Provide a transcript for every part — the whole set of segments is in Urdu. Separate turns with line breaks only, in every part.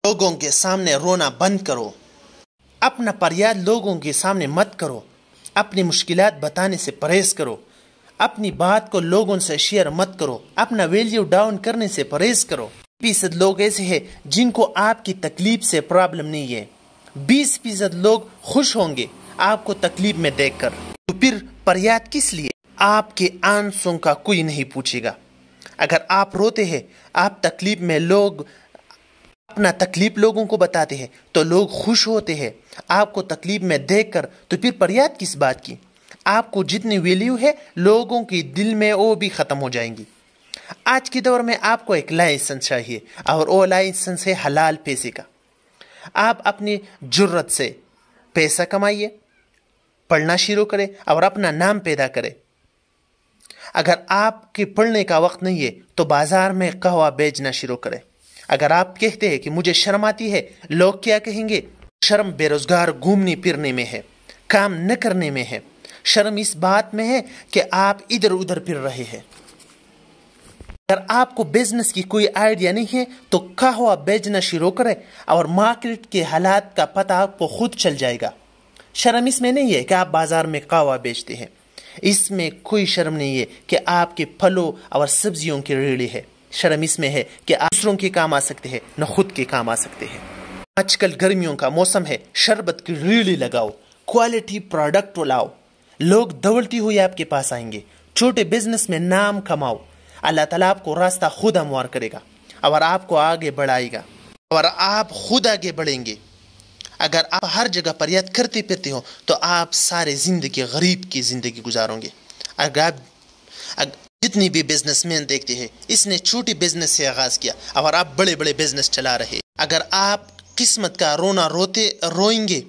لوگوں کے سامنے رونا بند کرو، اپنا فریاد لوگوں کے سامنے مت کرو، اپنی مشکلات بتانے سے پرہیز کرو، اپنی بات کو لوگوں سے شیئر مت کرو، اپنا ویلیو ڈاؤن کرنے سے پرہیز کرو۔ 20% لوگ ایسے ہیں جن کو آپ کی تکلیف سے پرابلم نہیں ہے، 20% لوگ خوش ہوں گے آپ کو تکلیف میں دیکھ کر۔ تو پھر فریاد کس لیے؟ آپ کے آنسوں کا کوئی نہیں پوچھے گا۔ اگر آپ روتے ہیں، آپ تکلیف میں اپنا تکلیف لوگوں کو بتاتے ہیں تو لوگ خوش ہوتے ہیں آپ کو تکلیف میں دیکھ کر، تو پھر فریاد کس بات کی؟ آپ کو جتنی ویلیو ہے لوگوں کے دل میں وہ بھی ختم ہو جائیں گی۔ آج کے دور میں آپ کو ایک لائسنس چاہیے، اور وہ لائسنس ہے حلال پیسے کا۔ آپ اپنی جرت سے پیسہ کمائیے، پڑھنا شروع کریں اور اپنا نام پیدا کریں۔ اگر آپ کے پڑھنے کا وقت نہیں ہے تو بازار میں قہوہ بیچنا شروع کریں۔ اگر آپ کہتے ہیں کہ مجھے شرم آتی ہے، لوگ کیا کہیں گے؟ شرم بے روزگار گھومنے پھرنے میں ہے، کام نہ کرنے میں ہے۔ شرم اس بات میں ہے کہ آپ ادھر ادھر پھر رہے ہیں۔ اگر آپ کو بزنس کی کوئی آئیڈیا نہیں ہے تو قہوہ بیچنا شروع کریں اور مارکیٹ کے حالات کا پتہ آپ کو خود چل جائے گا۔ شرم اس میں نہیں ہے کہ آپ بازار میں قہوہ بیچتے ہیں، اس میں کوئی شرم نہیں ہے کہ آپ کے پھلوں اور سبزیوں کی ریڑھی ہے۔ شرم اس میں ہے کہ آپ دوسروں کے کام آ سکتے ہیں، نہ خود کے کام آ سکتے ہیں۔ آج کل گرمیوں کا موسم ہے، شربت کی ریڑھی لگاؤ، کوالٹی پروڈکٹ لاؤ، لوگ دوڑتی ہوئی آپ کے پاس آئیں گے۔ چھوٹے بزنس میں نام کماؤ، اللہ تعالیٰ آپ کو راستہ خود ہموار کرے گا اور آپ کو آگے بڑھائے گا، اور آپ خود آگے بڑھیں گے۔ اگر آپ ہر جگہ فریاد کرتے پھرتے ہو تو آپ سارے زندگی غریب کی زندگی گزارو گے۔ اگر جتنی بھی بزنس مین دیکھتے ہیں، اس نے چھوٹی بزنس سے آغاز کیا اور آپ بڑے بڑے بزنس چلا رہے۔ اگر آپ قسمت کا رونا روئیں گے،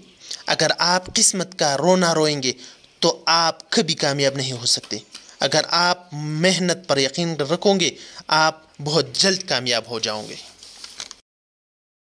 اگر آپ قسمت کا رونا روئیں گے تو آپ کبھی کامیاب نہیں ہو سکتے۔ اگر آپ محنت پر یقین رکھو گے، آپ بہت جلد کامیاب ہو جاؤ گے۔